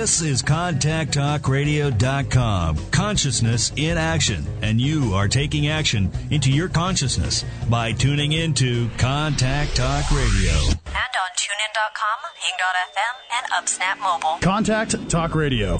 This is ContactTalkRadio.com. Consciousness in action. And you are taking action into your consciousness by tuning into Contact Talk Radio. And on TuneIn.com, Ping.fm, and UpSnap Mobile. Contact Talk Radio.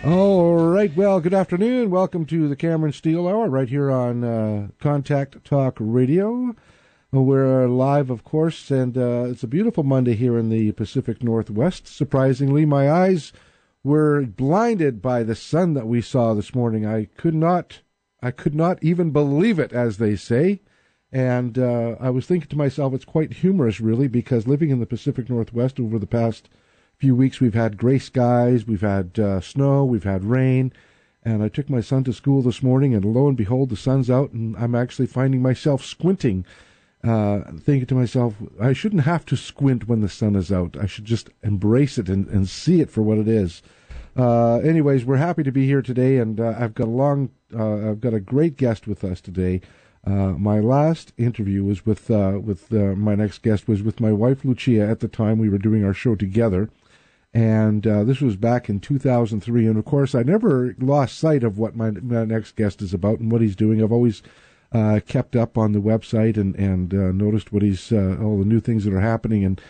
All right, well, good afternoon. Welcome to the Cameron Steele Hour right here on Contact Talk Radio. We're live, of course, and it's a beautiful Monday here in the Pacific Northwest. Surprisingly, my eyes were blinded by the sun that we saw this morning. I could not even believe it, as they say. And I was thinking to myself, it's quite humorous, really, because living in the Pacific Northwest over the past few weeks, we've had gray skies, we've had snow, we've had rain, and I took my son to school this morning, and lo and behold, the sun's out, and I'm actually finding myself squinting, thinking to myself, I shouldn't have to squint when the sun is out. I should just embrace it and see it for what it is. Anyways, we're happy to be here today, and I've got a great guest with us today. My last interview was with my next guest was with my wife Lucia. At the time, we were doing our show together. And this was back in 2003. And, of course, I never lost sight of what my next guest is about and what he's doing. I've always kept up on the website and noticed what he's all the new things that are happening. And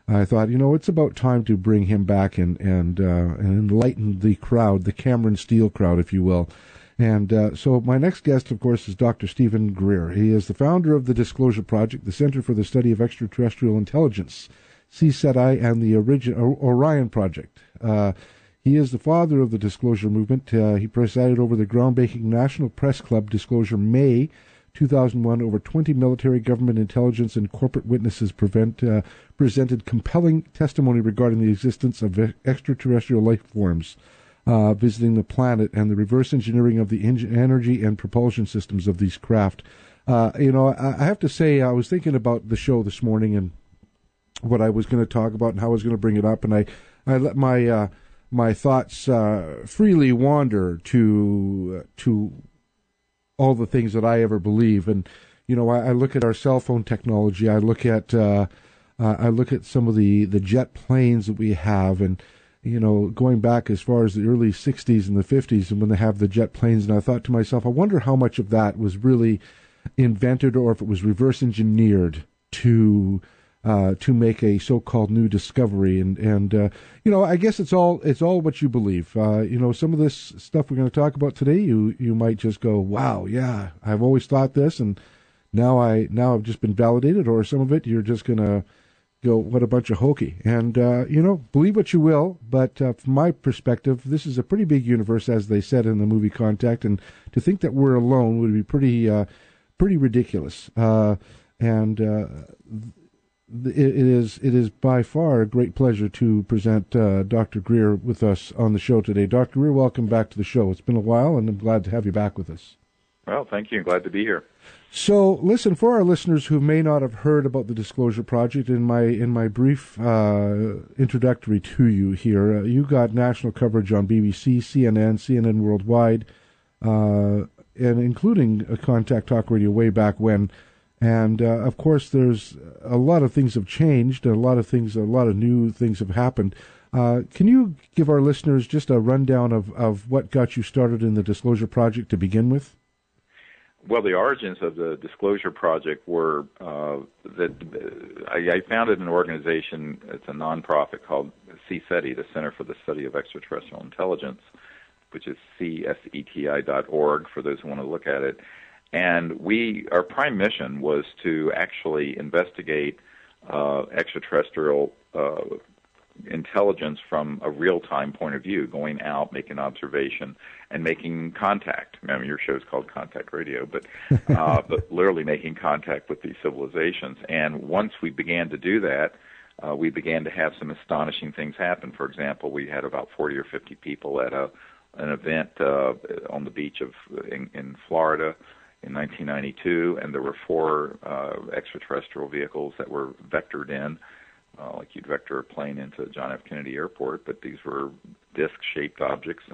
I thought, it's about time to bring him back and enlighten the crowd, the Cameron Steele crowd, if you will. And so my next guest, of course, is Dr. Stephen Greer. He is the founder of the Disclosure Project, the Center for the Study of Extraterrestrial Intelligence, CSETI, and the Orion Project. He is the father of the disclosure movement. He presided over the groundbreaking National Press Club Disclosure May 2001. Over 20 military, government, intelligence, and corporate witnesses presented compelling testimony regarding the existence of extraterrestrial life forms visiting the planet and the reverse engineering of the energy and propulsion systems of these craft. I have to say, I was thinking about the show this morning and what I was going to talk about and how I was going to bring it up, and I let my thoughts freely wander to all the things that I ever believe. And I look at our cell phone technology. I look at some of the jet planes that we have, and going back as far as the early 60s and the 50s, and when they have the jet planes. And I thought to myself, I wonder how much of that was really invented, or if it was reverse engineered to make a so-called new discovery. And I guess it's all what you believe. Some of this stuff we're going to talk about today, you might just go, wow, yeah, I've always thought this, and now I've just been validated. Or some of it, you're just going to go, what a bunch of hokey. And believe what you will, but from my perspective, this is a pretty big universe, as they said in the movie Contact, and to think that we're alone would be pretty ridiculous. It is by far a great pleasure to present Dr. Greer with us on the show today. Dr. Greer, welcome back to the show. It's been a while, and I'm glad to have you back with us. Well, thank you. Glad to be here. So, listen, for our listeners who may not have heard about the Disclosure Project, in my brief introductory to you here, you got national coverage on BBC, CNN Worldwide, and including Contact Talk Radio way back when. And, of course, there's a lot of things have changed, and a lot of new things have happened. Can you give our listeners just a rundown of what got you started in the Disclosure Project to begin with? Well, the origins of the Disclosure Project were that I founded an organization. It's a nonprofit called CSETI, the Center for the Study of Extraterrestrial Intelligence, which is CSETI.org for those who want to look at it. And our prime mission was to actually investigate extraterrestrial intelligence from a real-time point of view, going out, making observation, and making contact. I mean, your show's called Contact Radio, but literally making contact with these civilizations. And once we began to do that, we began to have some astonishing things happen. For example, we had about 40 or 50 people at an event on the beach in Florida in 1992, and there were 4 extraterrestrial vehicles that were vectored in like you'd vector a plane into John F. Kennedy Airport, but these were disc-shaped objects.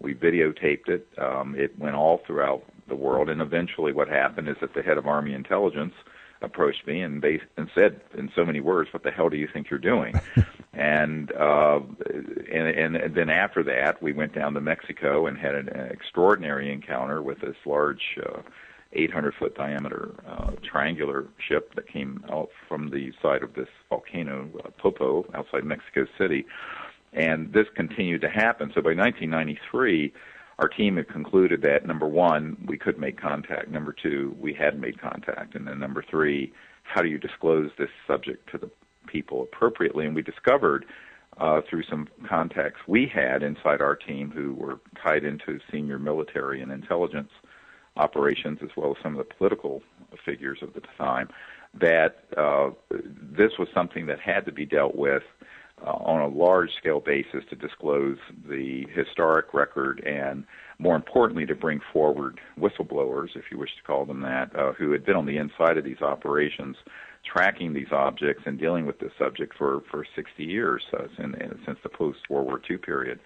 We videotaped it. It went all throughout the world, and eventually what happened is that the head of Army Intelligence approached me and said in so many words, "What the hell do you think you're doing?" and then after that, we went down to Mexico and had an extraordinary encounter with this large 800-foot diameter triangular ship that came out from the side of this volcano, Popo, outside Mexico City. And this continued to happen. So by 1993, our team had concluded that, number one, we could make contact. Number two, we had made contact. And then number three, how do you disclose this subject to the people appropriately? And we discovered through some contacts we had inside our team who were tied into senior military and intelligence operations, as well as some of the political figures of the time, that this was something that had to be dealt with on a large-scale basis to disclose the historic record and, more importantly, to bring forward whistleblowers, if you wish to call them that, who had been on the inside of these operations, tracking these objects and dealing with this subject for 60 years, since the post-World War II period.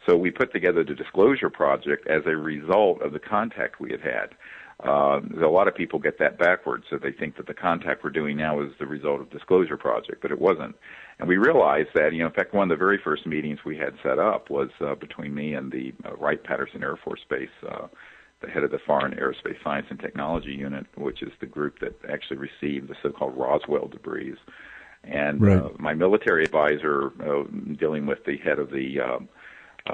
So we put together the Disclosure Project as a result of the contact we had had. A lot of people get that backwards, so they think that the contact we're doing now is the result of Disclosure Project, but it wasn't. And we realized that, in fact, one of the very first meetings we had set up was between me and the Wright-Patterson Air Force Base, the head of the Foreign Aerospace Science and Technology Unit, which is the group that actually received the so-called Roswell debris. And my military advisor, dealing with the head of the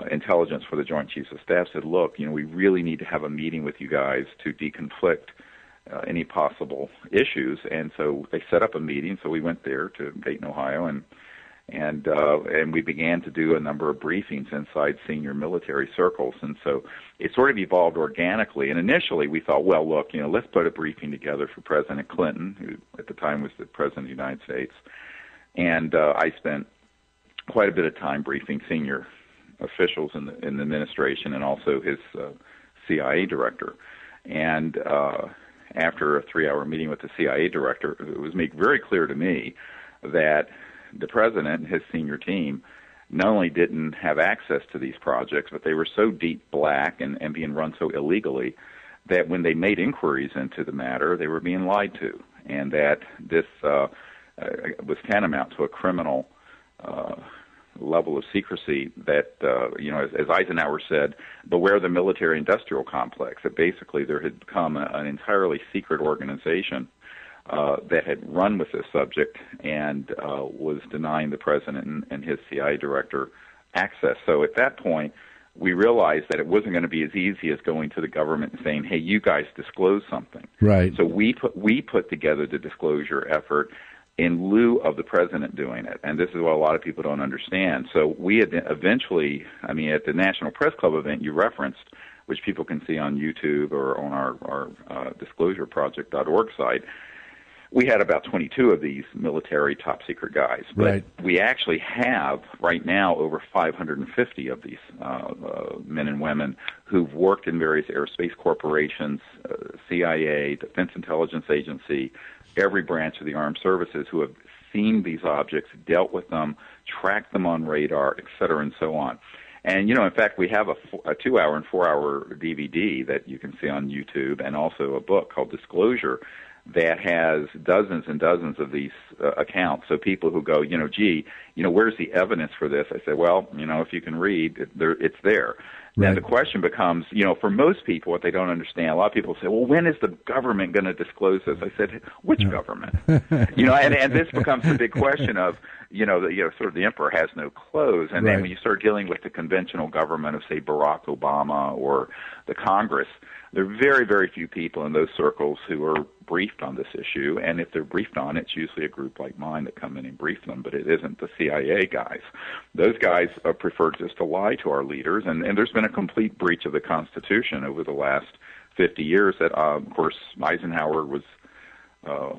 intelligence for the Joint Chiefs of Staff, said, look, we really need to have a meeting with you guys to deconflict any possible issues. And so they set up a meeting. So we went there to Dayton, Ohio, and we began to do a number of briefings inside senior military circles. And so it sort of evolved organically. And initially we thought, well, look, let's put a briefing together for President Clinton, who at the time was the President of the United States. And I spent quite a bit of time briefing senior officials in the administration and also his CIA director. And after a 3-hour meeting with the CIA director, it was made very clear to me that the president and his senior team not only didn't have access to these projects, but they were so deep black and being run so illegally that when they made inquiries into the matter, they were being lied to, and that this was tantamount to a criminal level of secrecy that, as Eisenhower said, beware the military-industrial complex, that basically there had become an entirely secret organization that had run with this subject and was denying the president and his CIA director access. So at that point, we realized that it wasn't going to be as easy as going to the government and saying, hey, you guys disclose something. Right. So we put together the disclosure effort in lieu of the president doing it. And this is what a lot of people don't understand. So we had eventually, at the National Press Club event you referenced, which people can see on YouTube or on our disclosureproject.org site, we had about 22 of these military top-secret guys. But right. We actually have, right now, over 550 of these men and women who've worked in various aerospace corporations, CIA, Defense Intelligence Agency, every branch of the armed services, who have seen these objects, dealt with them, tracked them on radar, et cetera, and so on. And, in fact, we have a 2-hour and 4-hour DVD that you can see on YouTube, and also a book called Disclosure that has dozens and dozens of these accounts. So people who go, where's the evidence for this? I say, well, if you can read, it's there. Right. Now the question becomes, for most people, what they don't understand, a lot of people say, well, when is the government going to disclose this? I said, which government? And this becomes the big question of, sort of the emperor has no clothes. And right. Then when you start dealing with the conventional government of, say, Barack Obama or the Congress, there are very, very few people in those circles who are briefed on this issue, and if they're briefed on it, it's usually a group like mine that come in and brief them, but it isn't the CIA guys. Those guys prefer just to lie to our leaders, and there's been a complete breach of the Constitution over the last 50 years that, of course, Eisenhower was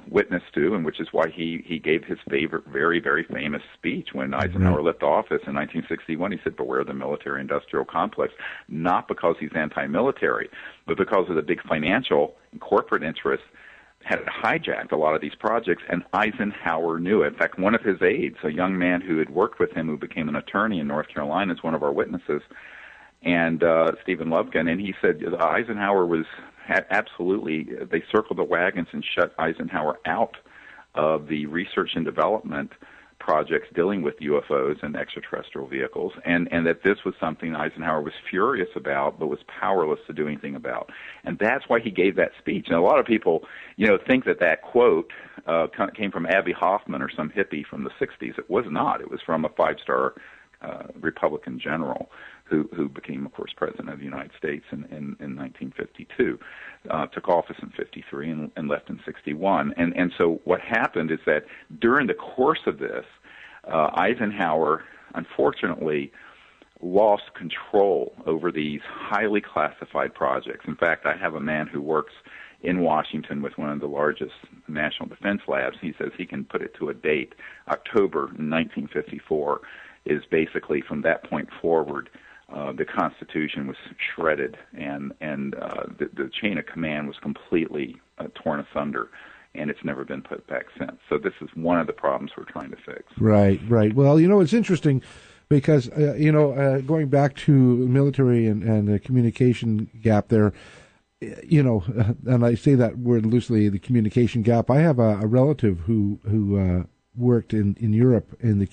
witness to, and which is why he gave his favorite, very, very famous speech when Eisenhower left office in 1961. He said, beware the military-industrial complex, not because he's anti-military, but because of the big financial and corporate interests had hijacked a lot of these projects, and Eisenhower knew it. In fact, one of his aides, a young man who had worked with him, who became an attorney in North Carolina, is one of our witnesses, and Stephen Lubkin, and he said Eisenhower had absolutely, they circled the wagons and shut Eisenhower out of the research and development projects dealing with UFOs and extraterrestrial vehicles, and that this was something Eisenhower was furious about but was powerless to do anything about. And that's why he gave that speech. And a lot of people, think that quote came from Abbie Hoffman or some hippie from the 60s. It was not. It was from a five-star Republican general who became, of course, President of the United States in 1952, took office in 53 and left in 61. And so what happened is that during the course of this, Eisenhower, unfortunately, lost control over these highly classified projects. In fact, I have a man who works in Washington with one of the largest national defense labs. He says he can put it to a date. October 1954 is basically, from that point forward, the Constitution was shredded, and the chain of command was completely torn asunder, and it's never been put back since. So this is one of the problems we're trying to fix. Right. Well, it's interesting because, going back to military and the communication gap there, and I say that word loosely, the communication gap. I have a relative who worked in Europe in the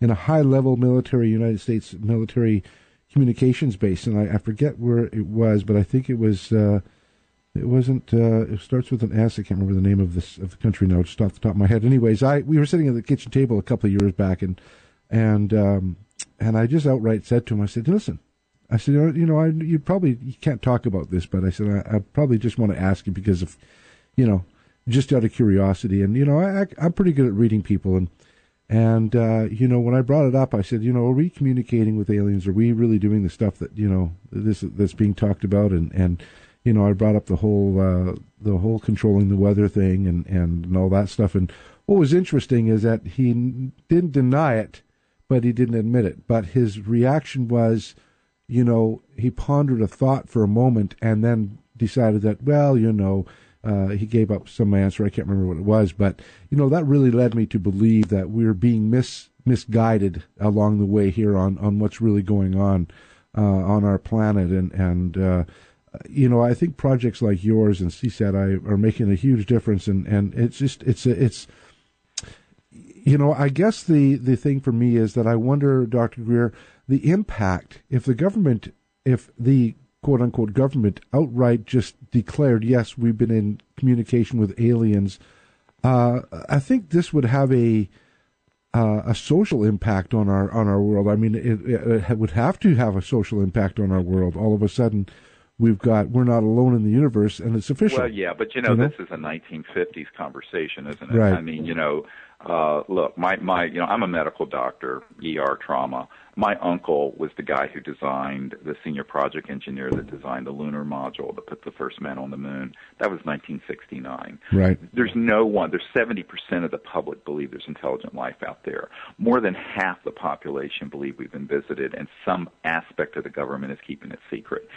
in a high-level military, United States military communications base, and I forget where it was, but I think it was. It wasn't. It starts with an S. I can't remember the name of the country now, just off the top of my head. Anyways, we were sitting at the kitchen table a couple of years back, and I just outright said to him, I said, "Listen," I said, you can't talk about this, but I said, I probably just want to ask you because of, just out of curiosity, and I'm pretty good at reading people, and when I brought it up, I said, are we communicating with aliens? Are we really doing the stuff that that's being talked about? And I brought up the whole controlling the weather thing and all that stuff. And what was interesting is that he didn't deny it, but he didn't admit it. But his reaction was, he pondered a thought for a moment and then decided that, well, he gave up some answer. I can't remember what it was, but that really led me to believe that we're being misguided along the way here on what's really going on our planet. And I think projects like yours and CSETI are making a huge difference. And it's just I guess the thing for me is that I wonder, Dr. Greer, the impact if the quote-unquote government outright just declared, yes, we've been in communication with aliens, I think this would have a social impact on our world. I mean, it would have to have a social impact on our world. All of a sudden, we're not alone in the universe, and it's official. Well, yeah, but this is a 1950s conversation, isn't it? Right. I mean, look, I'm a medical doctor, ER trauma. My uncle was the guy who designed, the senior project engineer that designed the lunar module that put the first man on the moon. That was 1969. Right. There's 70% of the public believe there's intelligent life out there. More than half the population believe we've been visited, and some aspect of the government is keeping it secret.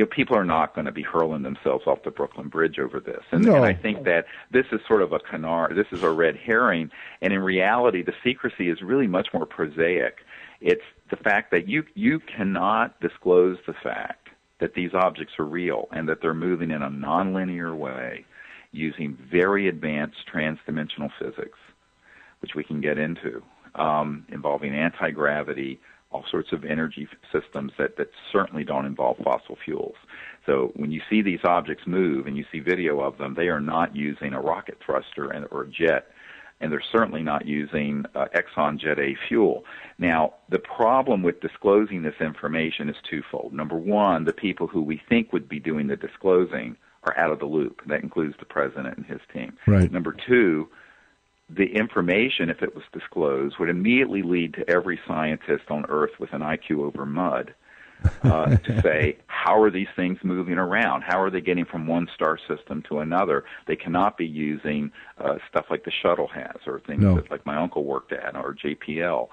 People are not going to be hurling themselves off the Brooklyn Bridge over this. And I think that this is sort of a canard, this is a red herring, and in reality, the secrecy is really much more prosaic. It's the fact that you cannot disclose the fact that these objects are real and that they're moving in a nonlinear way using very advanced transdimensional physics, which we can get into, involving anti-gravity, all sorts of energy systems that certainly don't involve fossil fuels. So when you see these objects move and you see video of them, they are not using a rocket thruster or a jet, and they're certainly not using Exxon Jet A fuel. Now, the problem with disclosing this information is twofold. Number one, the people who we think would be doing the disclosing are out of the loop. That includes the president and his team. Right. Number two, the information, if it was disclosed, would immediately lead to every scientist on Earth with an IQ over mud to say, how are these things moving around? How are they getting from one star system to another? They cannot be using stuff like the shuttle has or things that like my uncle worked at or JPL.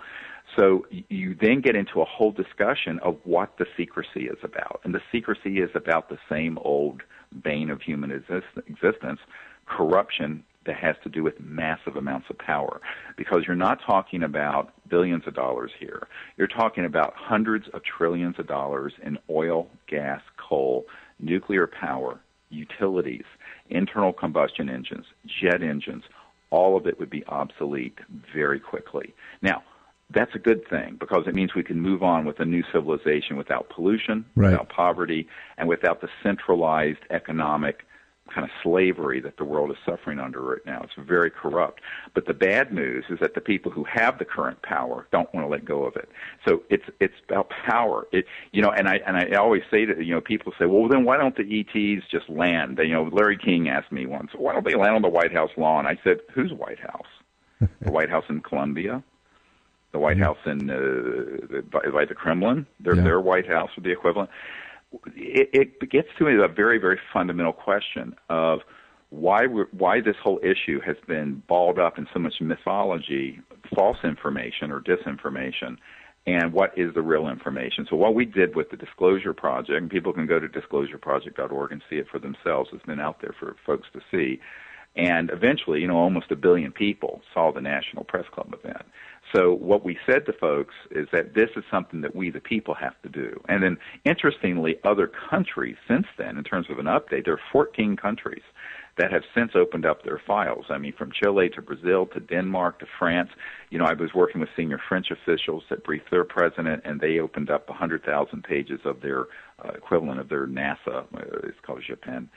So you then get into a whole discussion of what the secrecy is about. And the secrecy is about the same old bane of human existence, corruption that has to do with massive amounts of power. Because you're not talking about billions of dollars here. You're talking about hundreds of trillions of dollars in oil, gas, coal, nuclear power, utilities, internal combustion engines, jet engines. All of it would be obsolete very quickly. Now, that's a good thing because it means we can move on with a new civilization without pollution, without poverty, and without the centralized economic kind of slavery that the world is suffering under right now. It's very corrupt. But the bad news is that the people who have the current power don't want to let go of it. So it's about power. And I always say that, people say, well, then why don't the ETs just land? Larry King asked me once, why don't they land on the White House lawn? I said, whose White House? The White House in Columbia? The White House in by the Kremlin? Their White House or the equivalent? It gets to a very, very fundamental question of why this whole issue has been balled up in so much mythology, false information or disinformation, and what is the real information. So what we did with the Disclosure Project, and people can go to disclosureproject.org and see it for themselves. It's been out there for folks to see. And eventually, almost 1 billion people saw the National Press Club event. So what we said to folks is that this is something that we, the people, have to do. And then, interestingly, other countries since then, in terms of an update, there are 14 countries that have since opened up their files. I mean, from Chile to Brazil to Denmark to France. I was working with senior French officials that briefed their president, and they opened up 100,000 pages of their equivalent of their NASA, it's called Japan,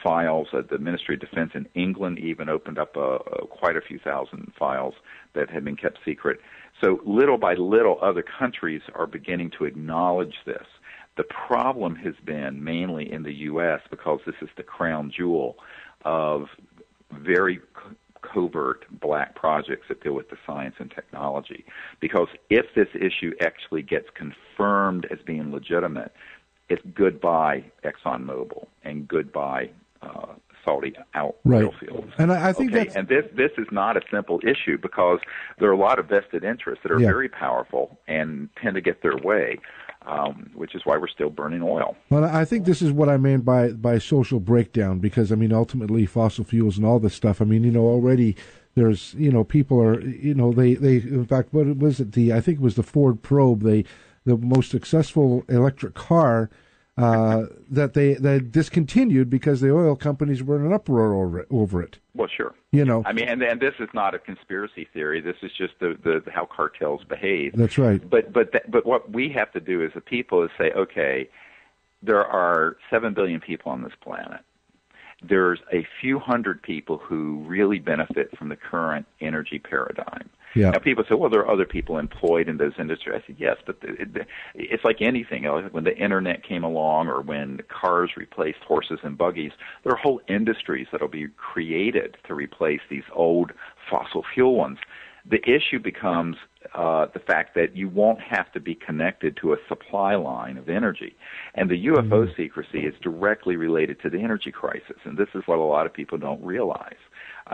files. The Ministry of Defense in England even opened up quite a few thousand files that had been kept secret. So little by little, other countries are beginning to acknowledge this. The problem has been mainly in the U.S. because this is the crown jewel of very covert black projects that deal with the science and technology. Because if this issue actually gets confirmed as being legitimate, it's goodbye ExxonMobil and goodbye Saudi oil fields. And I think that's... And this is not a simple issue because there are a lot of vested interests that are very powerful and tend to get their way, which is why we're still burning oil. Well, I think this is what I mean by social breakdown because, ultimately fossil fuels and all this stuff, already there's, people are, they in fact, what was it, I think it was the Ford Probe, the most successful electric car that they discontinued because the oil companies were in an uproar over it. Well, sure. And this is not a conspiracy theory. This is just the how cartels behave. That's right. But what we have to do as a people is say, okay, there are 7 billion people on this planet. There's a few hundred people who really benefit from the current energy paradigm. Yeah. Now, people say, well, there are other people employed in those industries. I said, yes, but it's like anything. When the Internet came along or when cars replaced horses and buggies, there are whole industries that will be created to replace these old fossil fuel ones. The issue becomes the fact that you won't have to be connected to a supply line of energy. And the UFO secrecy is directly related to the energy crisis, and this is what a lot of people don't realize.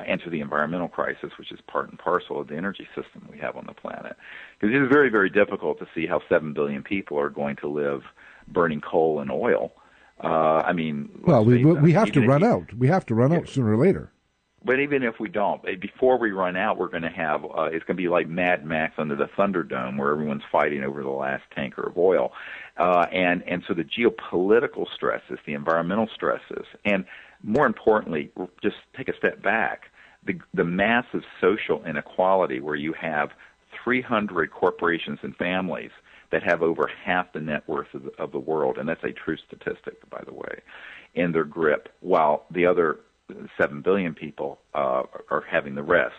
And to the environmental crisis, which is part and parcel of the energy system we have on the planet. Because it is very, very difficult to see how 7 billion people are going to live burning coal and oil. We have to run out. We have to run out sooner or later. But even if we don't, before we run out, we're going to have, it's going to be like Mad Max under the Thunderdome where everyone's fighting over the last tanker of oil. And so the geopolitical stresses, the environmental stresses, and more importantly, just take a step back, the massive social inequality where you have 300 corporations and families that have over half the net worth of the world, and that's a true statistic, by the way, in their grip, while the other 7 billion people are having the rest.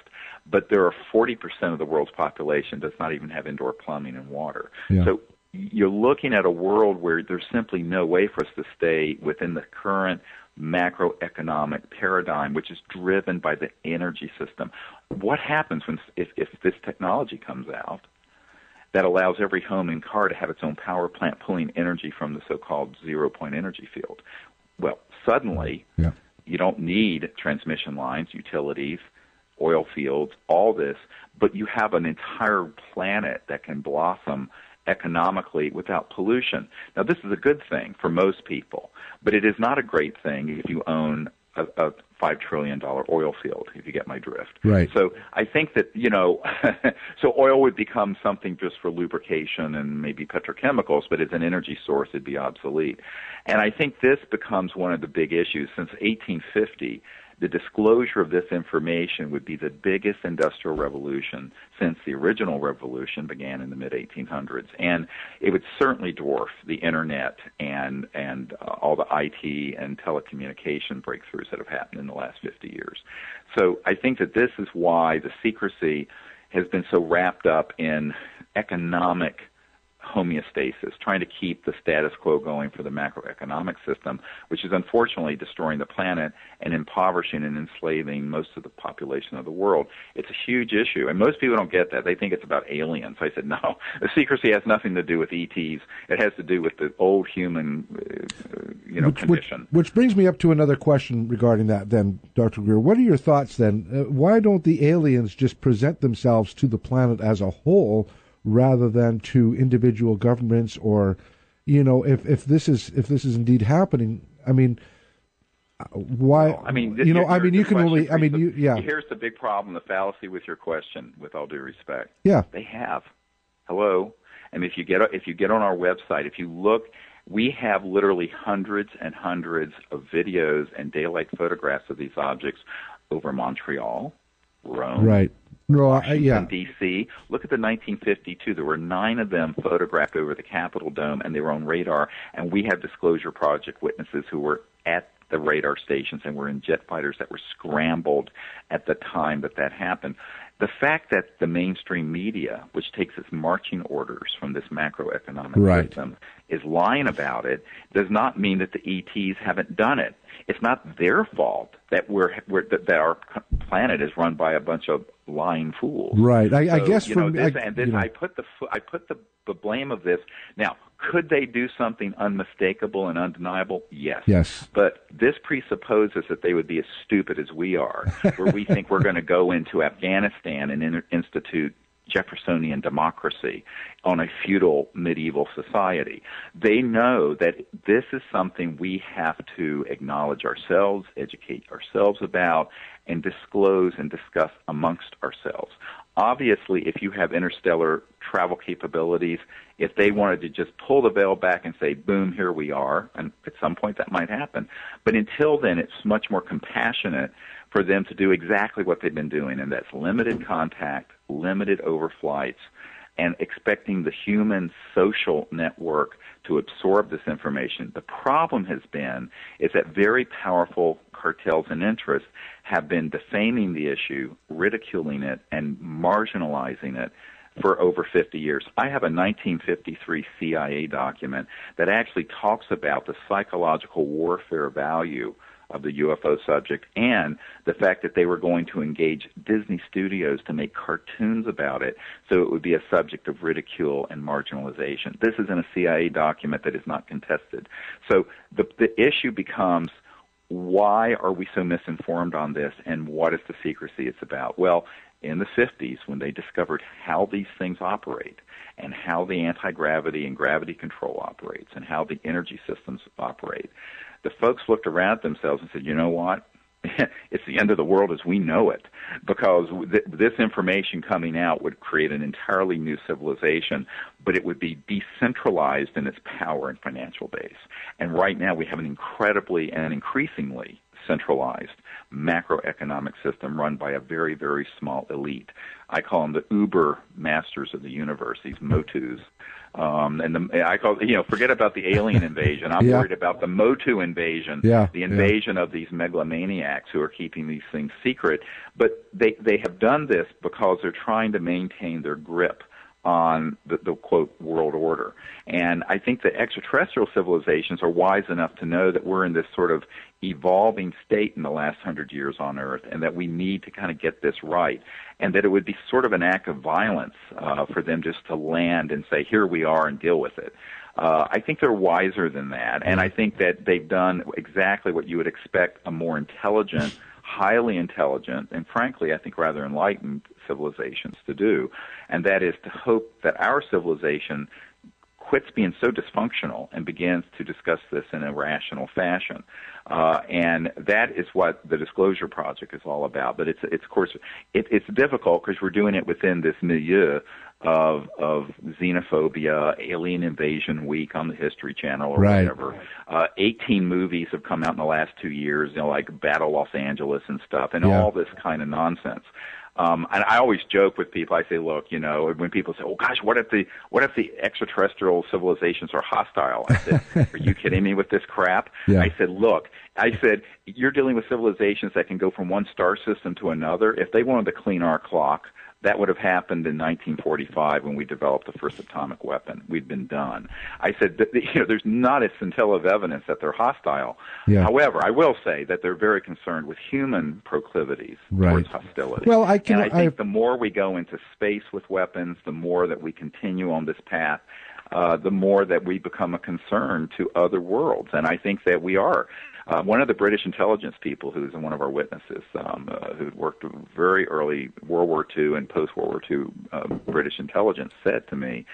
But there are 40% of the world's population does not even have indoor plumbing and water. Yeah. So you're looking at a world where there's simply no way for us to stay within the current macroeconomic paradigm, which is driven by the energy system. What happens if this technology comes out that allows every home and car to have its own power plant pulling energy from the so-called zero-point energy field? Well, suddenly you don't need transmission lines, utilities, oil fields, all this, but you have an entire planet that can blossom economically without pollution. Now, this is a good thing for most people, but it is not a great thing if you own a $5 trillion oil field, if you get my drift. Right. So I think that, so oil would become something just for lubrication and maybe petrochemicals, but as an energy source, it'd be obsolete. And I think this becomes one of the big issues. Since 1850, the disclosure of this information would be the biggest industrial revolution since the original revolution began in the mid-1800s. And it would certainly dwarf the Internet and all the IT and telecommunication breakthroughs that have happened in the last 50 years. So I think that this is why the secrecy has been so wrapped up in economic homeostasis, trying to keep the status quo going for the macroeconomic system, which is unfortunately destroying the planet and impoverishing and enslaving most of the population of the world. It's a huge issue, and most people don't get that. They think it's about aliens. I said, no, the secrecy has nothing to do with ETs. It has to do with the old human, condition. Which brings me up to another question regarding that then, Dr. Greer. What are your thoughts then? Why don't the aliens just present themselves to the planet as a whole rather than to individual governments, or, if this is indeed happening, I mean, why? No, I mean, you can only, Here's the big problem, the fallacy with your question, with all due respect. Yeah. They have. Hello? And if you get on our website, if you look, we have literally hundreds and hundreds of videos and daylight photographs of these objects over Montreal, Rome, right. Washington, D.C. Look at the 1952. There were 9 of them photographed over the Capitol Dome, and they were on radar. And we have Disclosure Project witnesses who were at the radar stations and were in jet fighters that were scrambled at the time that happened. The fact that the mainstream media, which takes its marching orders from this macroeconomic system, is lying about it does not mean that the ETs haven't done it. It's not their fault that that our planet is run by a bunch of lying fools. Right. I guess I put the blame of this. Now, could they do something unmistakable and undeniable? Yes. Yes. But this presupposes that they would be as stupid as we are, where we think we're going to go into Afghanistan and institute Jeffersonian democracy on a feudal medieval society. They know that this is something we have to acknowledge ourselves, educate ourselves about, and disclose and discuss amongst ourselves. Obviously, if you have interstellar travel capabilities, if they wanted to just pull the veil back and say, boom, here we are, and at some point that might happen. But until then, it's much more compassionate for them to do exactly what they've been doing, and that's limited contact, limited overflights, and expecting the human social network to absorb this information. The problem has been is that very powerful cartels and interests have been defaming the issue, ridiculing it, and marginalizing it for over 50 years. I have a 1953 CIA document that actually talks about the psychological warfare value of the UFO subject and the fact that they were going to engage Disney Studios to make cartoons about it so it would be a subject of ridicule and marginalization. This is in a CIA document that is not contested. So the issue becomes, why are we so misinformed on this, and what is the secrecy it's about? Well, in the 50s, when they discovered how these things operate and how the anti-gravity and gravity control operates and how the energy systems operate, the folks looked around themselves and said, you know what? It's the end of the world as we know it, because this information coming out would create an entirely new civilization, but it would be decentralized in its power and financial base. And right now we have an incredibly and increasingly centralized macroeconomic system run by a very, very small elite. I call them the uber masters of the universe, these motus. I call, forget about the alien invasion. I'm worried about the Motu invasion, the invasion of these megalomaniacs who are keeping these things secret. But they have done this because they're trying to maintain their grip on the quote, world order. And I think the extraterrestrial civilizations are wise enough to know that we're in this sort of evolving state in the last 100 years on Earth, and that we need to kind of get this right, and that it would be sort of an act of violence for them just to land and say, here we are, and deal with it. I think they're wiser than that, and I think that they've done exactly what you would expect a more intelligent, highly intelligent, and frankly, I think rather enlightened civilizations to do, and that is to hope that our civilization quits being so dysfunctional and begins to discuss this in a rational fashion. And that is what the Disclosure Project is all about. But it's of course, it's difficult because we're doing it within this milieu of xenophobia, Alien Invasion Week on the History Channel or whatever. 18 movies have come out in the last 2 years, like Battle Los Angeles and stuff, and all this kind of nonsense. And I always joke with people. I say, look, when people say, "Oh gosh, what if the extraterrestrial civilizations are hostile?" I said, "Are you kidding me with this crap?" Yeah. I said, "Look, you're dealing with civilizations that can go from one star system to another. If they wanted to clean our clock, that would have happened in 1945 when we developed the first atomic weapon. We'd been done." I said, there's not a scintilla of evidence that they're hostile. Yeah. However, I will say that they're very concerned with human proclivities towards hostility. Well, I think the more we go into space with weapons, the more that we continue on this path, the more that we become a concern to other worlds. And I think that we are. One of the British intelligence people, who's one of our witnesses, who worked very early World War II and post-World War II British intelligence, said to me,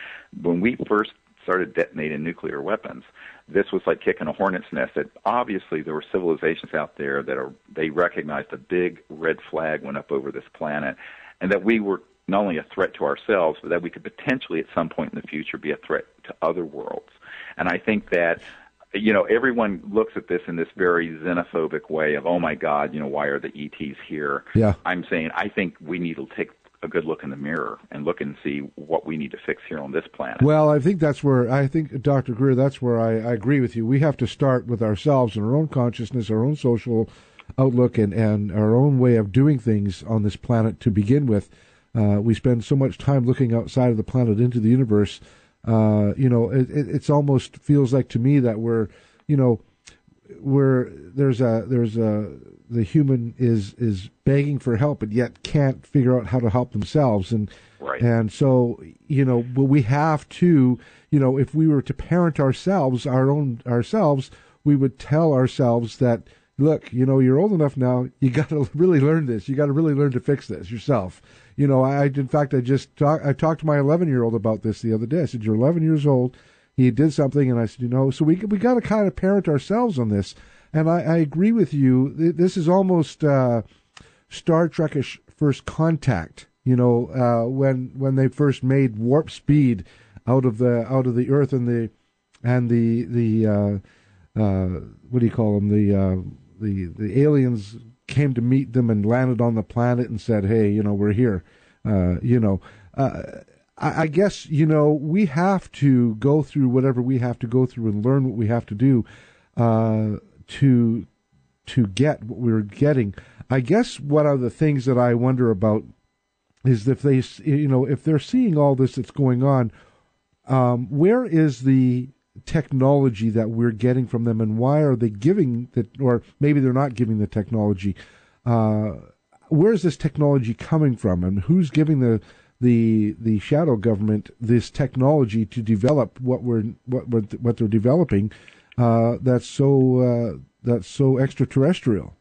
when we first started detonating nuclear weapons, this was like kicking a hornet's nest, that obviously there were civilizations out there that they recognized a big red flag went up over this planet, and that we were not only a threat to ourselves, but that we could potentially at some point in the future be a threat to other worlds. And I think that everyone looks at this in this very xenophobic way of, oh, my God, why are the ETs here? Yeah. I'm saying I think we need to take a good look in the mirror and look and see what we need to fix here on this planet. Well, I think, Dr. Greer, that's where I agree with you. We have to start with ourselves and our own consciousness, our own social outlook, and our own way of doing things on this planet to begin with. We spend so much time looking outside of the planet into the universe. It's almost feels like to me that the human is begging for help, but yet can't figure out how to help themselves. And so, we have to, if we were to parent ourselves, we would tell ourselves that, look, you're old enough now, you got to really learn this. You got to really learn to fix this yourself. I talked to my 11-year-old about this the other day. I said, you're 11 years old. He did something, and I said, so we got to kind of parent ourselves on this. And I agree with you. This is almost Star Trek-ish First Contact. When they first made warp speed out of the Earth and the what do you call them, the aliens came to meet them and landed on the planet and said, hey, we're here. I guess, we have to go through whatever we have to go through and learn what we have to do to get what we're getting. I guess one of the things that I wonder about is if they're seeing all this that's going on, where is the technology that we're getting from them, and why are they giving that, or maybe they're not giving the technology? Where is this technology coming from, and who's giving the shadow government this technology to develop what they're developing? That's so extraterrestrial.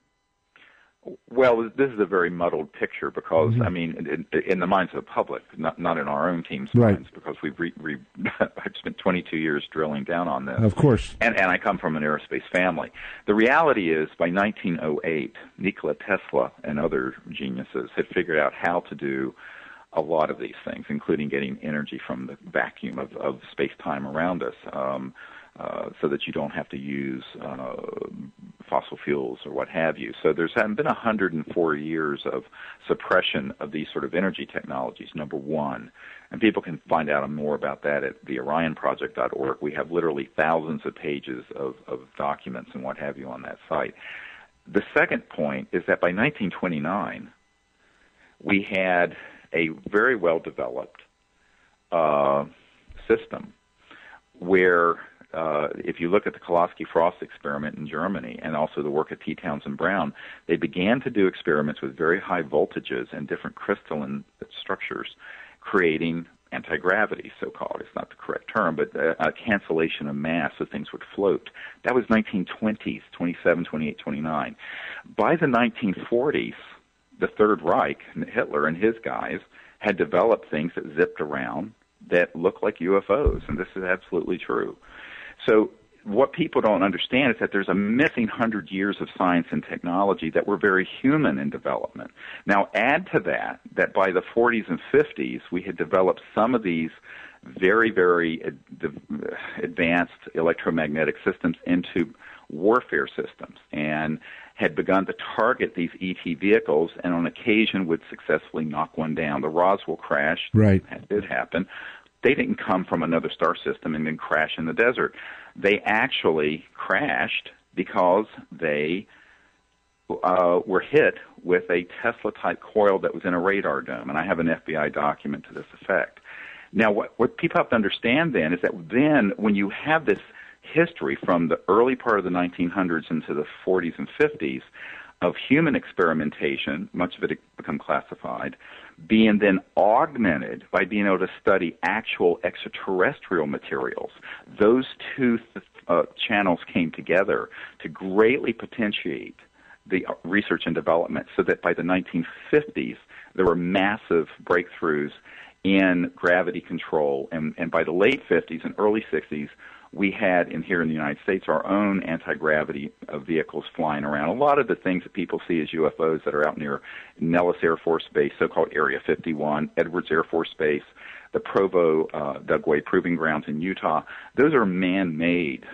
Well, this is a very muddled picture because, I mean, in the minds of the public, not in our own team's minds, because I've spent 22 years drilling down on this. Of course. And I come from an aerospace family. The reality is, by 1908, Nikola Tesla and other geniuses had figured out how to do a lot of these things, including getting energy from the vacuum of space-time around us, so that you don't have to use fossil fuels or what have you. So there's been 104 years of suppression of these sort of energy technologies, number one. And people can find out more about that at the orionproject.org. We have literally thousands of pages of documents and what have you on that site. The second point is that by 1929, we had a very well-developed system where if you look at the Koloski-Frost experiment in Germany and also the work of T. Townsend Brown, they began to do experiments with very high voltages and different crystalline structures, creating anti-gravity, so-called. It's not the correct term, but a cancellation of mass so things would float. That was 1920s, 27, 28, 29. By the 1940s, the Third Reich, Hitler and his guys, had developed things that zipped around that look like UFOs, and this is absolutely true. So what people don't understand is that there's a missing 100 years of science and technology that were very human in development. Now add to that by the 40s and 50s, we had developed some of these very, very advanced electromagnetic systems into warfare systems, and had begun to target these ET vehicles, and on occasion would successfully knock one down. The Roswell crash that did happen. They didn't come from another star system and then crash in the desert. They actually crashed because they were hit with a Tesla-type coil that was in a radar dome, and I have an FBI document to this effect. Now, what people have to understand then is that then when you have this history from the early part of the 1900s into the 40s and 50s of human experimentation, much of it become classified, being then augmented by being able to study actual extraterrestrial materials. Those two channels came together to greatly potentiate the research and development, so that by the 1950s there were massive breakthroughs in gravity control, and by the late 50s and early 60s we had here in the United States our own anti-gravity vehicles flying around. A lot of the things that people see as UFOs that are out near Nellis Air Force Base, so-called Area 51, Edwards Air Force Base, the Provo Dugway Proving Grounds in Utah, those are man-made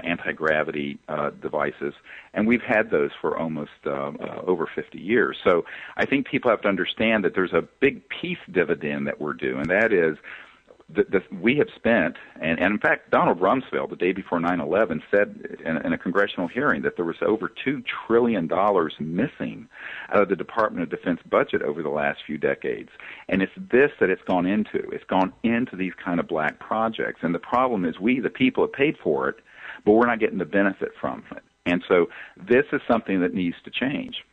anti-gravity devices, and we've had those for almost over 50 years. So I think people have to understand that there's a big peace dividend that we're due, and that is we have spent, and in fact, Donald Rumsfeld, the day before 9/11, said in a congressional hearing that there was over $2 trillion missing out of the Department of Defense budget over the last few decades. And it's this that it's gone into. It's gone into these kind of black projects. And the problem is we, the people, have paid for it, but we're not getting the benefit from it. And so this is something that needs to change.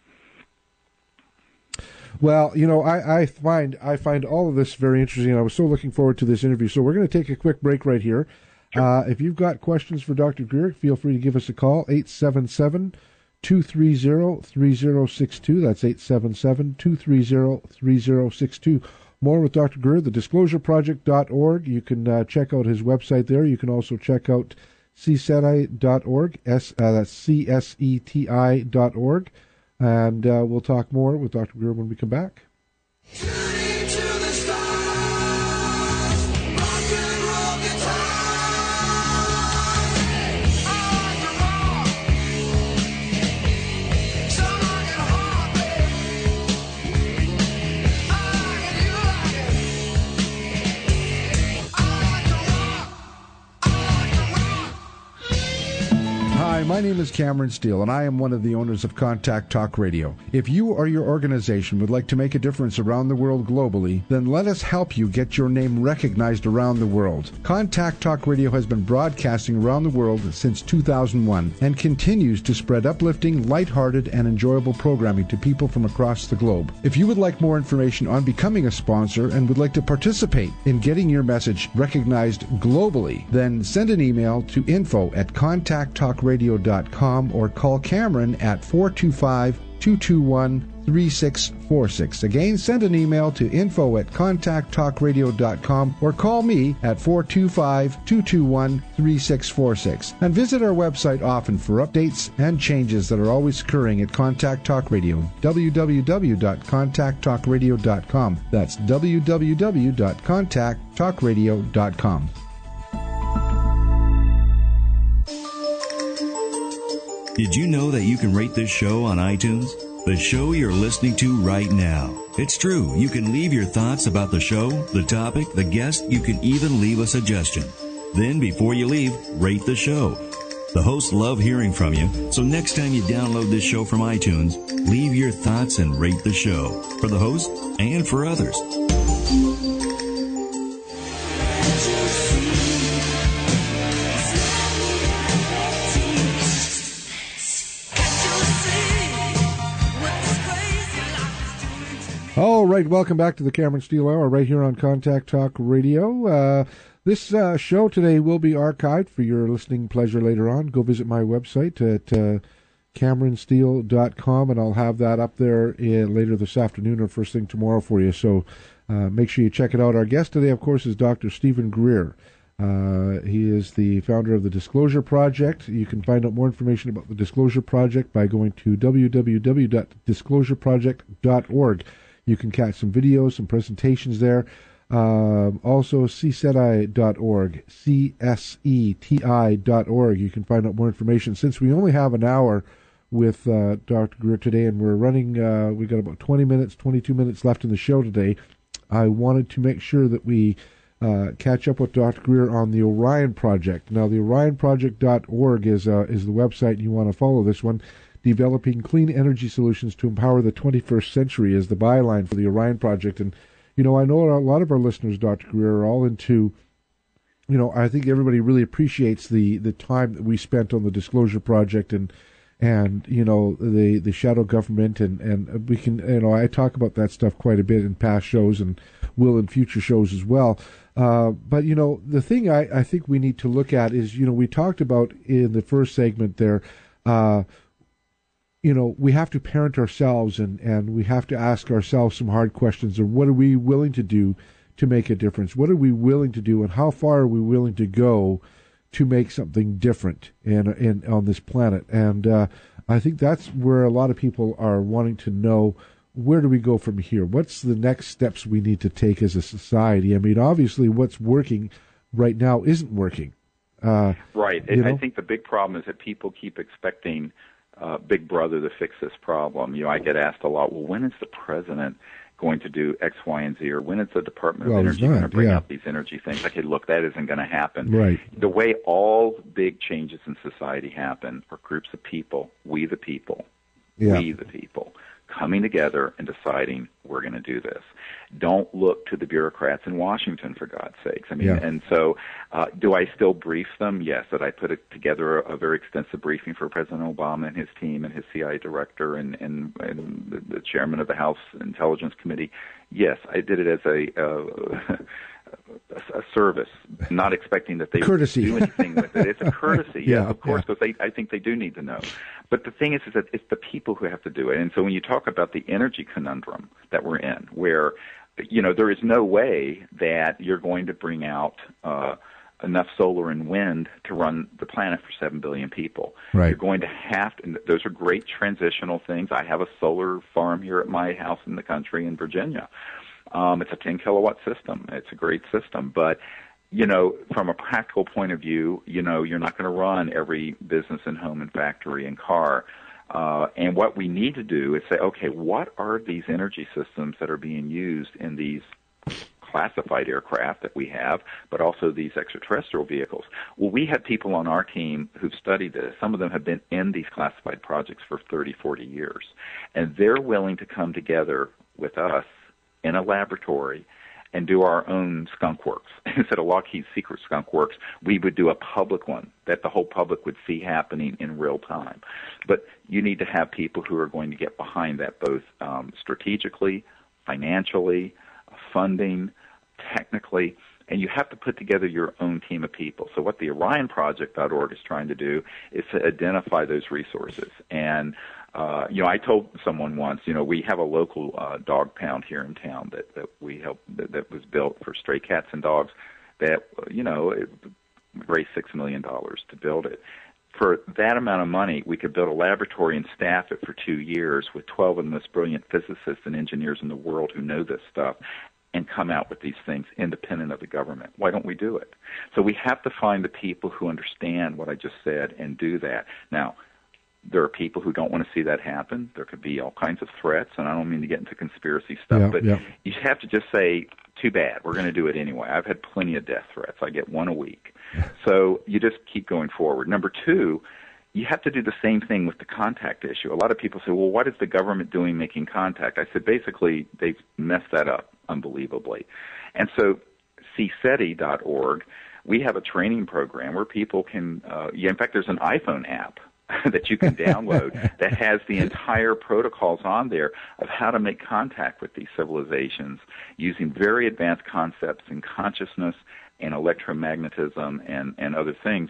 Well, you know, I find all of this very interesting. I was so looking forward to this interview. So we're going to take a quick break right here. Sure. If you've got questions for Dr. Greer, feel free to give us a call, 877-230-3062. That's 877-230-3062. More with Dr. Greer, thedisclosureproject.org. You can check out his website there. You can also check out CSETI.org. That's CSETI.org. And we'll talk more with Dr. Greer when we come back. Hi, my name is Cameron Steele, and I am one of the owners of Contact Talk Radio. If you or your organization would like to make a difference around the world globally, then let us help you get your name recognized around the world. Contact Talk Radio has been broadcasting around the world since 2001 and continues to spread uplifting, lighthearted, and enjoyable programming to people from across the globe. If you would like more information on becoming a sponsor and would like to participate in getting your message recognized globally, then send an email to info@contacttalkradio.com or call Cameron at 425-221-3646. Again, send an email to info@contacttalkradio.com or call me at 425-221-3646. And visit our website often for updates and changes that are always occurring at Contact Talk Radio, www.contacttalkradio.com. That's www.contacttalkradio.com. Did you know that you can rate this show on iTunes? The show you're listening to right now. It's true. You can leave your thoughts about the show, the topic, the guest. You can even leave a suggestion. Then, before you leave, rate the show. The hosts love hearing from you, so next time you download this show from iTunes, leave your thoughts and rate the show, for the host and for others. All right, welcome back to the Cameron Steele Hour right here on Contact Talk Radio. This show today will be archived for your listening pleasure later on. Go visit my website at CameronSteele.com, and I'll have that up there later this afternoon or first thing tomorrow for you. So Make sure you check it out. Our guest today, of course, is Dr. Stephen Greer. He is the founder of the Disclosure Project. You can find out more information about the Disclosure Project by going to www.disclosureproject.org. You can catch some videos, some presentations there. Also, CSETI.org, CSETI.org. You can find out more information. Since we only have an hour with Dr. Greer today, and we're running, we've got about 20 minutes, 22 minutes left in the show today, I wanted to make sure that we catch up with Dr. Greer on the Orion Project. Now, the OrionProject.org is the website. You want to follow this one. Developing clean energy solutions to empower the 21st century is the byline for the Orion Project. And, I know a lot of our listeners, Dr. Greer, are all into, I think everybody really appreciates the time that we spent on the Disclosure Project and the shadow government, and we can, I talk about that stuff quite a bit in past shows and will in future shows as well. But, the thing I think we need to look at is, we talked about in the first segment there, we have to parent ourselves and we have to ask ourselves some hard questions of what are we willing to do to make a difference? What are we willing to do, and how far are we willing to go to make something different in on this planet? And I think that's where a lot of people are wanting to know, where do we go from here? What's the next steps we need to take as a society? I mean, obviously what's working right now isn't working. Right. I think the big problem is that people keep expecting Big Brother to fix this problem. I get asked a lot, well, when is the president going to do X, Y, and Z, or when is the Department of Energy going to bring out these energy things? Okay, look, that isn't going to happen. Right. The way all big changes in society happen are groups of people, we the people, coming together and deciding we're going to do this. Don't look to the bureaucrats in Washington, for God's sakes. I mean, and so do I still brief them? Yes. Did I put together a very extensive briefing for President Obama and his team and his CIA director and the chairman of the House Intelligence Committee? Yes, I did it as a service, not expecting that they would do anything with it. It's a courtesy, of course, because I think they do need to know. But the thing is that it's the people who have to do it. And so when you talk about the energy conundrum that we're in, where, there is no way that you're going to bring out enough solar and wind to run the planet for 7 billion people. Right. You're going to have to, and those are great transitional things. I have a solar farm here at my house in the country in Virginia. It's a 10-kilowatt system. It's a great system. But, from a practical point of view, you're not going to run every business and home and factory and car. And what we need to do is say, okay, what are these energy systems that are being used in these classified aircraft that we have, but also these extraterrestrial vehicles? Well, we have people on our team who've studied this. Some of them have been in these classified projects for 30, 40 years. And they're willing to come together with us in a laboratory and do our own skunk works. Instead of Lockheed's secret skunk works, we would do a public one that the whole public would see happening in real time. But you need to have people who are going to get behind that, both strategically, financially, funding, technically, and you have to put together your own team of people. So what the OrionProject.org is trying to do is to identify those resources. And I told someone once, we have a local dog pound here in town that we helped, that was built for stray cats and dogs that, it raised $6 million to build it. For that amount of money, we could build a laboratory and staff it for 2 years with 12 of the most brilliant physicists and engineers in the world who know this stuff and come out with these things independent of the government. Why don't we do it? So we have to find the people who understand what I just said and do that. Now, there are people who don't want to see that happen. There could be all kinds of threats, and I don't mean to get into conspiracy stuff, but you have to just say, too bad, we're going to do it anyway. I've had plenty of death threats. I get one a week. So you just keep going forward. Number two, you have to do the same thing with the contact issue. A lot of people say, well, what is the government doing making contact? I said, basically, they've messed that up unbelievably. And so CSETI.org, we have a training program where people can, in fact, there's an iPhone app that you can download that has the entire protocols on there of how to make contact with these civilizations using very advanced concepts in consciousness and electromagnetism and other things.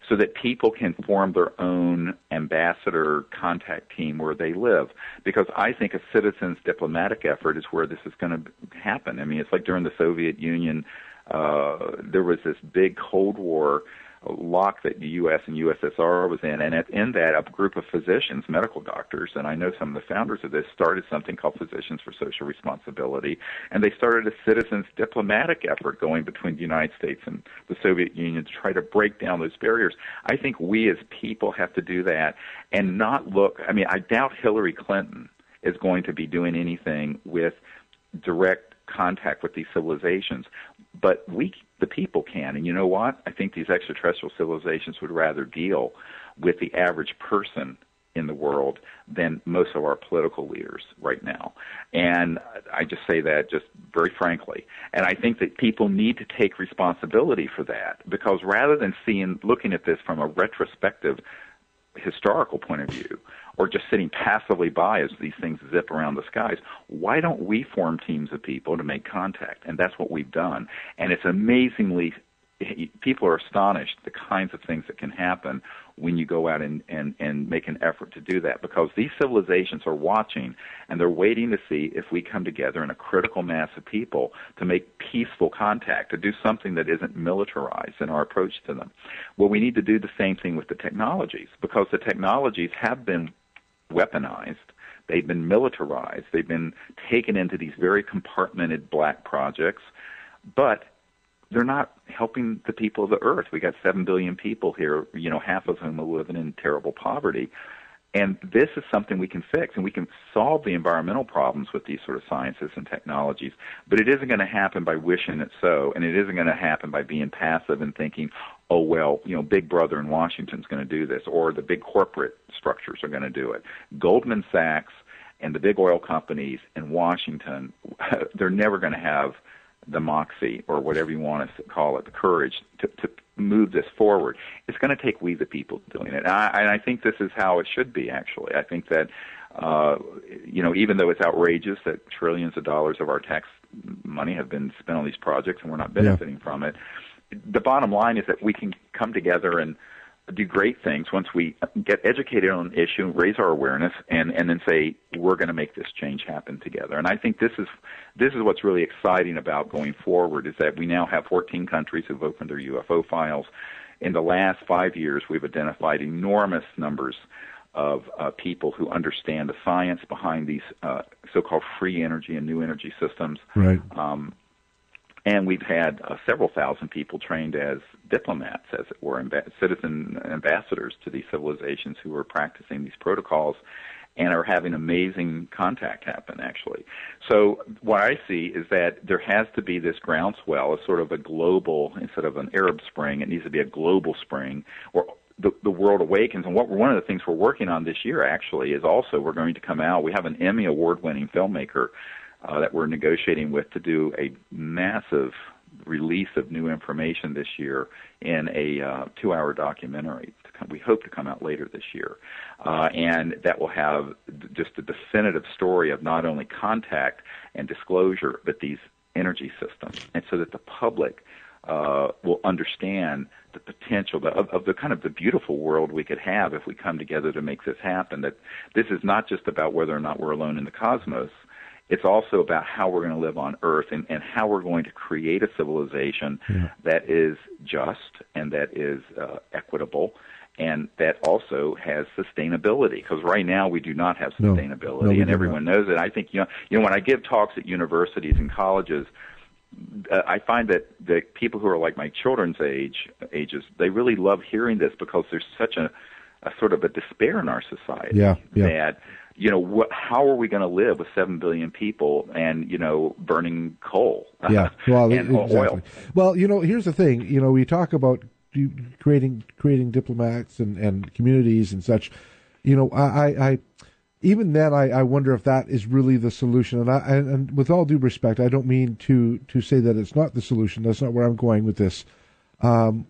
so that people can form their own ambassador contact team where they live. Because I think a citizens diplomatic effort is where this is going to happen. I mean, it's like during the Soviet Union, there was this big Cold War lock that the U.S. and USSR was in, and in that, a group of physicians, medical doctors, and I know some of the founders of this, started something called Physicians for Social Responsibility, and they started a citizens diplomatic effort going between the United States and the Soviet Union to try to break down those barriers. I think we as people have to do that and not look, I mean, I doubt Hillary Clinton is going to be doing anything with direct contact with these civilizations, but we, the people, can. And you know what? I think these extraterrestrial civilizations would rather deal with the average person in the world than most of our political leaders right now. And I just say that just very frankly. And I think that people need to take responsibility for that, because rather than looking at this from a retrospective historical point of view, or just sitting passively by as these things zip around the skies, why don't we form teams of people to make contact? And that's what we've done. And it's amazingly, people are astonished the kinds of things that can happen when you go out and make an effort to do that, because these civilizations are watching and they're waiting to see if we come together in a critical mass of people to make peaceful contact, to do something that isn't militarized in our approach to them. Well, we need to do the same thing with the technologies, because the technologies have been weaponized. They've been militarized. They've been taken into these very compartmented black projects, but they're not helping the people of the earth. We got 7 billion people here, half of whom are living in terrible poverty. And this is something we can fix, and we can solve the environmental problems with these sort of sciences and technologies. But it isn't going to happen by wishing it so, and it isn't going to happen by being passive and thinking, oh, well, Big Brother in Washington's going to do this, or the big corporate structures are going to do it. Goldman Sachs and the big oil companies in Washington, they're never going to have the moxie, or whatever you want to call it, the courage to move this forward. It's going to take we the people doing it. And I think this is how it should be, actually. I think that, even though it's outrageous that trillions of dollars of our tax money have been spent on these projects and we're not benefiting from it, the bottom line is that we can come together and do great things once we get educated on an issue, raise our awareness, and then say, we're going to make this change happen together. And I think this is what's really exciting about going forward, is that we now have 14 countries who've opened their UFO files. In the last 5 years, we've identified enormous numbers of people who understand the science behind these so-called free energy and new energy systems. Right. And we've had several thousand people trained as diplomats, as it were, citizen ambassadors to these civilizations who are practicing these protocols and are having amazing contact happen, actually. So what I see is that there has to be this groundswell, a sort of a global, instead of an Arab Spring, it needs to be a global spring where the world awakens. And one of the things we're working on this year, actually, is also we're going to come out. We have an Emmy Award-winning filmmaker that we're negotiating with to do a massive release of new information this year in a 2-hour documentary. We hope to come out later this year. And that will have just a definitive story of not only contact and disclosure, but these energy systems, and so that the public will understand the potential of the kind of the beautiful world we could have if we come together to make this happen, that this is not just about whether or not we're alone in the cosmos. It's also about how we're going to live on Earth and how we're going to create a civilization that is just and that is equitable and that also has sustainability. Because right now we do not have sustainability, and everyone knows it. I think when I give talks at universities and colleges, I find that the people who are like my children's ages, they really love hearing this, because there's such a sort of a despair in our society that. How are we going to live with 7 billion people and, burning coal well, and exactly. oil? Well, here's the thing. We talk about creating diplomats and communities and such. I even then I wonder if that is really the solution. And with all due respect, I don't mean to say that it's not the solution. That's not where I'm going with this.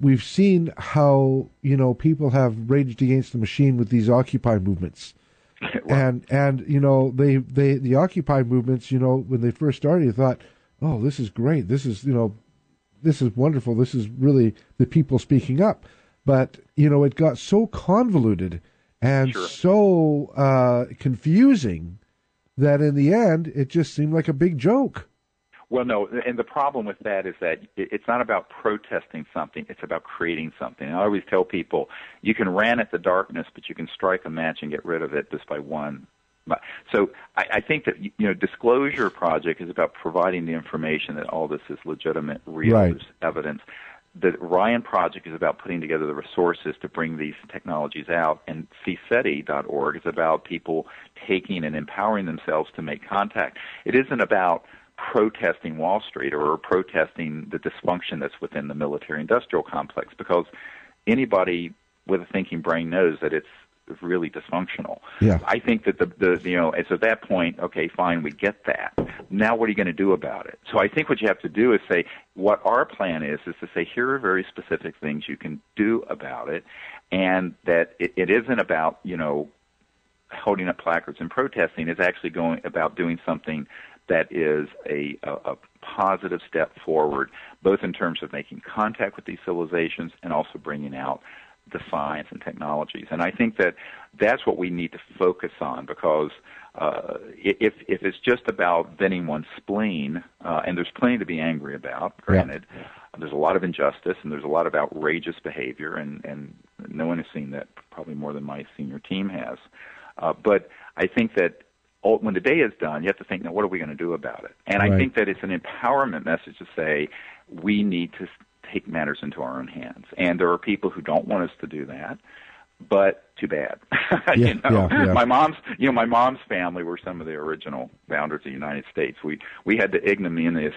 We've seen how, people have raged against the machine with these Occupy movements. And the Occupy movements, when they first started, you thought, oh, this is great. This is wonderful. This is really the people speaking up. but, it got so convoluted and Sure. so confusing that in the end, it just seemed like a big joke. Well, no, and the problem with that is that it's not about protesting something, it's about creating something. And I always tell people, you can ran at the darkness, but you can strike a match and get rid of it just by one. So I think that, Disclosure Project is about providing the information that all this is legitimate, real, Right. there's evidence. The Orion Project is about putting together the resources to bring these technologies out, and CSETI.org is about people taking and empowering themselves to make contact. It isn't about protesting Wall Street or protesting the dysfunction that's within the military-industrial complex, because anybody with a thinking brain knows that it's really dysfunctional. Yeah. I think that it's at that point, okay, fine, we get that. Now what are you going to do about it? So I think what you have to do is say, what our plan is to say, here are very specific things you can do about it, and that it isn't about, holding up placards and protesting. It's actually going about doing something that is a positive step forward, both in terms of making contact with these civilizations and also bringing out the science and technologies. And I think that that's what we need to focus on, because if it's just about venting one's spleen, and there's plenty to be angry about, granted, there's a lot of injustice and there's a lot of outrageous behavior, and no one has seen that probably more than my senior team has. But I think that when the day is done, you have to think, now, what are we going to do about it? And Right. I think that it's an empowerment message to say we need to take matters into our own hands. And there are people who don't want us to do that, but too bad. Yeah, yeah. My mom's family were some of the original founders of the United States. We had the ignominious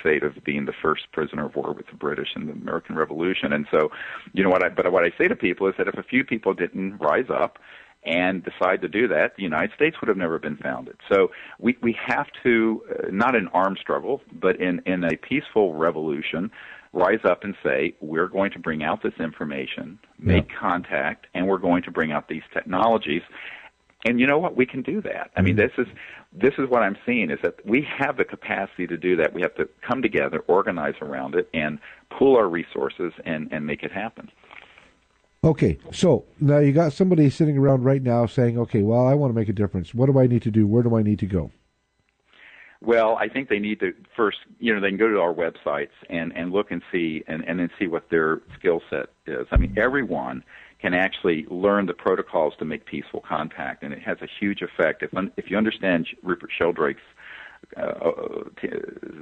fate of being the first prisoner of war with the British in the American Revolution. And so, what I say to people is that if a few people didn't rise up and decide to do that, the United States would have never been founded. So we have to, not in armed struggle, but in a peaceful revolution, rise up and say, we're going to bring out this information, make contact, and we're going to bring out these technologies. And you know what? We can do that. I mean, this is what I'm seeing, is that we have the capacity to do that. We have to come together, organize around it, and pool our resources and make it happen. Okay, so now you got somebody sitting around right now saying, okay, well, I want to make a difference. What do I need to do? Where do I need to go? Well, I think they need to first, they can go to our websites and look and see, and then see what their skill set is. I mean, everyone can actually learn the protocols to make peaceful contact, and it has a huge effect. If you understand Rupert Sheldrake's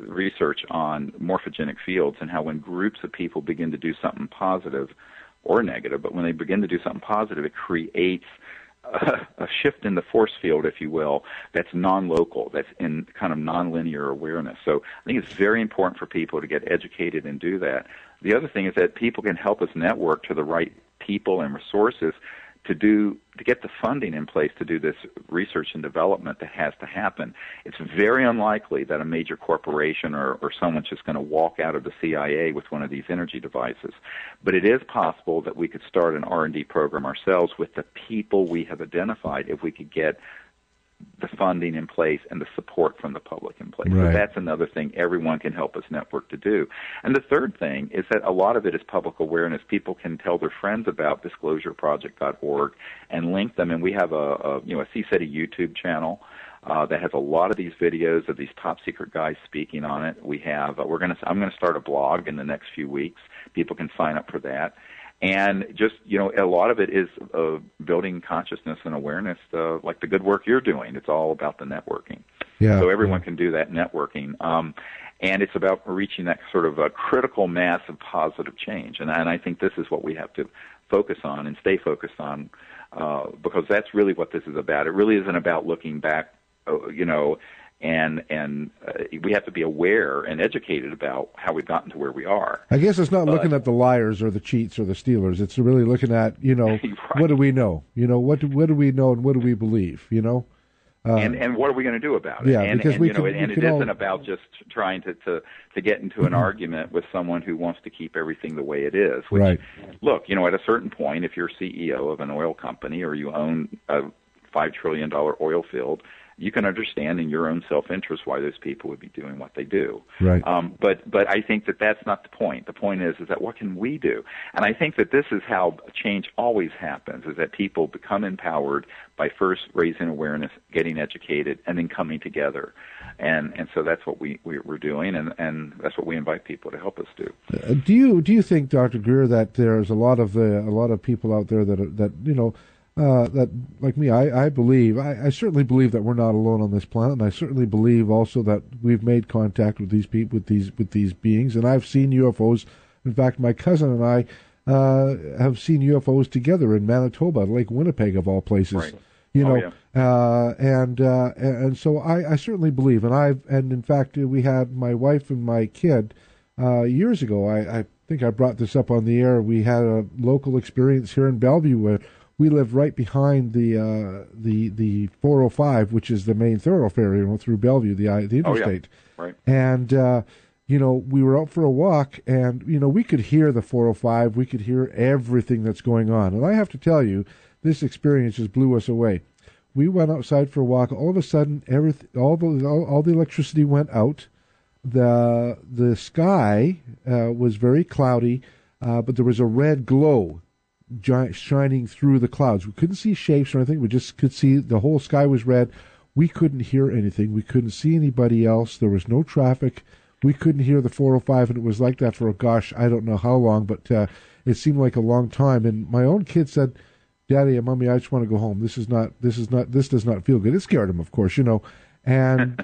research on morphogenic fields and how when groups of people begin to do something positive or negative, but when they begin to do something positive, it creates a shift in the force field, if you will, that's non-local, that's in kind of non-linear awareness. So I think it's very important for people to get educated and do that. The other thing is that people can help us network to the right people and resources to get the funding in place to do this research and development that has to happen. It's very unlikely that a major corporation or someone's just going to walk out of the CIA with one of these energy devices. But it is possible that we could start an R&D program ourselves with the people we have identified if we could get the funding in place and the support from the public in place. Right. So that's another thing everyone can help us network to do. And the third thing is that a lot of it is public awareness. People can tell their friends about disclosureproject.org and link them. And we have a CSETI YouTube channel that has a lot of these videos of these top secret guys speaking on it. We have I'm going to start a blog in the next few weeks. People can sign up for that. And just, a lot of it is building consciousness and awareness, like the good work you're doing. It's all about the networking. Yeah, so everyone can do that networking. And it's about reaching that sort of a critical mass of positive change. And I think this is what we have to focus on and stay focused on, because that's really what this is about. It really isn't about looking back, and we have to be aware and educated about how we've gotten to where we are. I guess it's not looking at the liars or the cheats or the stealers. It's really looking at, Right. what do we know? What do we know and what do we believe? And what are we going to do about it? Yeah, and, because it isn't about just trying to get into an argument with someone who wants to keep everything the way it is. Which, right. Look, at a certain point, if you're CEO of an oil company or you own a $5 trillion oil field, you can understand in your own self-interest why those people would be doing what they do. Right. But I think that that's not the point. The point is that what can we do? And I think that this is how change always happens, is that people become empowered by first raising awareness, getting educated, and then coming together. And so that's what we're doing, and that's what we invite people to help us do. Do you think, Dr. Greer, that there's a lot of people out there that that, like me, I believe, I certainly believe that we're not alone on this planet, and I certainly believe also that we've made contact with these people, with these beings, and I've seen UFOs. In fact, my cousin and I have seen UFOs together in Manitoba, Lake Winnipeg of all places. Right. And so I certainly believe, and in fact, we had my wife and my kid years ago. I think I brought this up on the air. We had a local experience here in Bellevue where we live right behind the 405, which is the main thoroughfare, through Bellevue, the interstate. Oh, yeah. Right. And we were out for a walk, and we could hear the 405. We could hear everything that's going on. And I have to tell you, this experience just blew us away. We went outside for a walk. All of a sudden, all the electricity went out. The sky was very cloudy, but there was a red glow shining through the clouds. We couldn't see shapes or anything. We just could see the whole sky was red. We couldn't hear anything. We couldn't see anybody else. There was no traffic. We couldn't hear the 405, and it was like that for, I don't know how long, but it seemed like a long time. And my own kid said, "Daddy and Mommy, I just want to go home. This does not feel good." It scared him, of course, and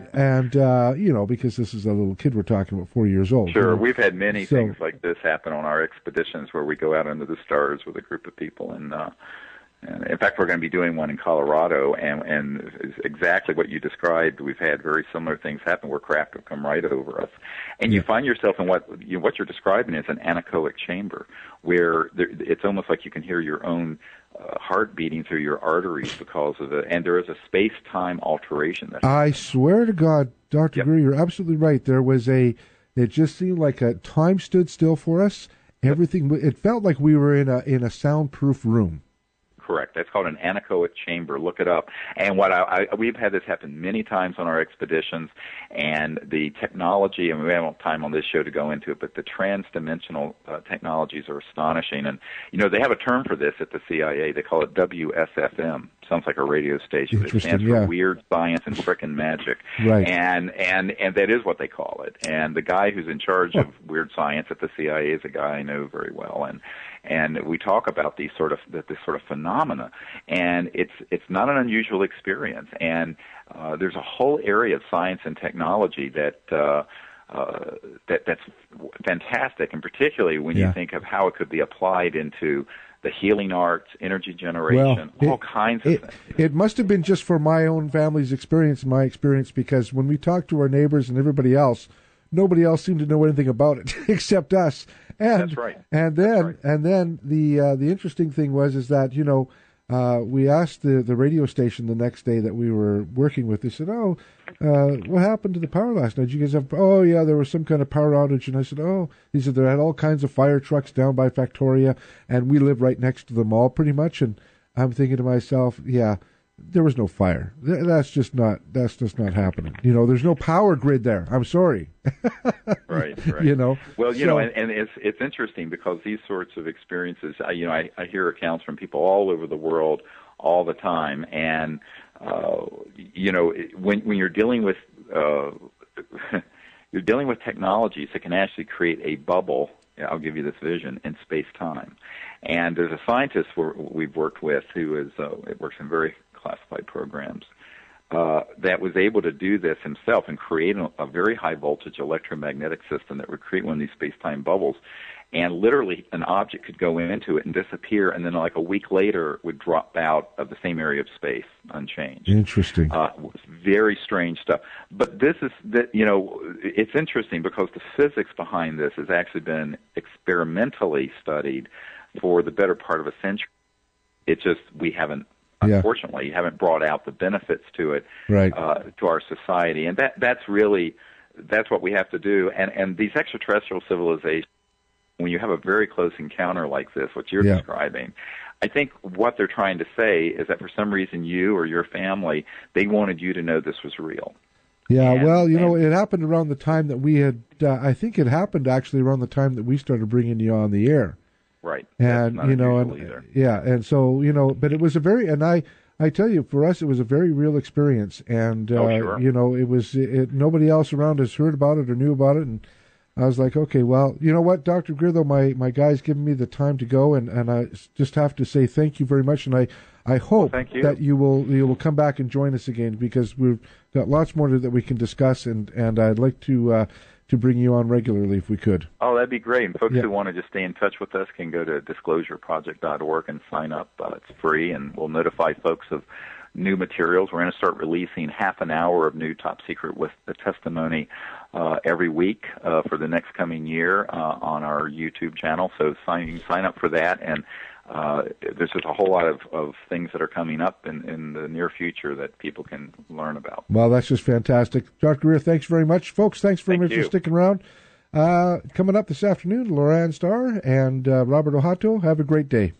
because this is a little kid we're talking about, 4 years old. Sure, we've had many things like this happen on our expeditions where we go out into the stars with a group of people, and in fact, we're going to be doing one in Colorado, and exactly what you described. We've had very similar things happen where craft have come right over us, and you find yourself in what you're describing is an anechoic chamber, where it's almost like you can hear your own heart beating through your arteries because of it, and there is a space-time alteration. I swear to God, Dr. Greer, you're absolutely right. It just seemed like time stood still for us. Everything, it felt like we were in a soundproof room. Correct. That's called an anechoic chamber. Look it up. And we've had this happen many times on our expeditions, and the technology, and we haven't time on this show to go into it, but the trans-dimensional technologies are astonishing. And, they have a term for this at the CIA. They call it WSFM. Sounds like a radio station. It stands for Weird Science and Frickin' Magic. Right. And that is what they call it. And the guy who's in charge of weird science at the CIA is a guy I know very well. And we talk about this sort of phenomena, and it's not an unusual experience. And there's a whole area of science and technology that's fantastic, and particularly when you think of how it could be applied into the healing arts, energy generation, all kinds of things. It must have been just for my own family's experience, because when we talked to our neighbors and everybody else, nobody else seemed to know anything about it except us. And, that's right. And then the interesting thing was that we asked the radio station the next day that we were working with. They said, what happened to the power last night? Did you guys have? Oh yeah, there was some kind of power outage. And I said, he said there had all kinds of fire trucks down by Factoria, and we live right next to the mall pretty much. And I'm thinking to myself, there was no fire. That's just not happening. There's no power grid there. I'm sorry. Right. Well, and it's interesting because these sorts of experiences, I hear accounts from people all over the world all the time, and when you're dealing with technologies that can actually create a bubble. I'll give you this vision in space-time. And there's a scientist we've worked with who works in very classified programs that was able to do this himself and create a very high-voltage electromagnetic system that would create one of these space-time bubbles. And literally an object could go into it and disappear, and then like a week later would drop out of the same area of space unchanged. Interesting. Very strange stuff. But it's interesting because the physics behind this has actually been experimentally studied for the better part of a century. It's just we haven't, unfortunately, haven't brought out the benefits to it, to our society. And that's what we have to do. And these extraterrestrial civilizations, when you have a very close encounter like this, what you're describing, I think what they're trying to say is that for some reason you or your family, they wanted you to know this was real. Yeah, it happened around the time that we had, I think it happened actually around the time that we started bringing you on the air. Right. And, and so, but it was a very, and I tell you, for us, it was a very real experience. And, sure. Nobody else around us heard about it or knew about it. And I was like, okay, well, you know what, Dr. Greer, though, my guy's given me the time to go, and I just have to say thank you very much. And I hope that you will come back and join us again, because we've got lots more that we can discuss, and I'd like to bring you on regularly if we could. Oh, that'd be great. And folks who want to just stay in touch with us can go to disclosureproject.org and sign up. It's free, and we'll notify folks of new materials. We're going to start releasing half an hour of new top secret with the testimony every week for the next coming year on our YouTube channel. So sign up for that, and there's just a whole lot of things that are coming up in the near future that people can learn about. Well, that's just fantastic. Dr. Greer, thanks very much. Folks, thanks very much for sticking around. Coming up this afternoon, Loran Starr and Robert Ohato. Have a great day.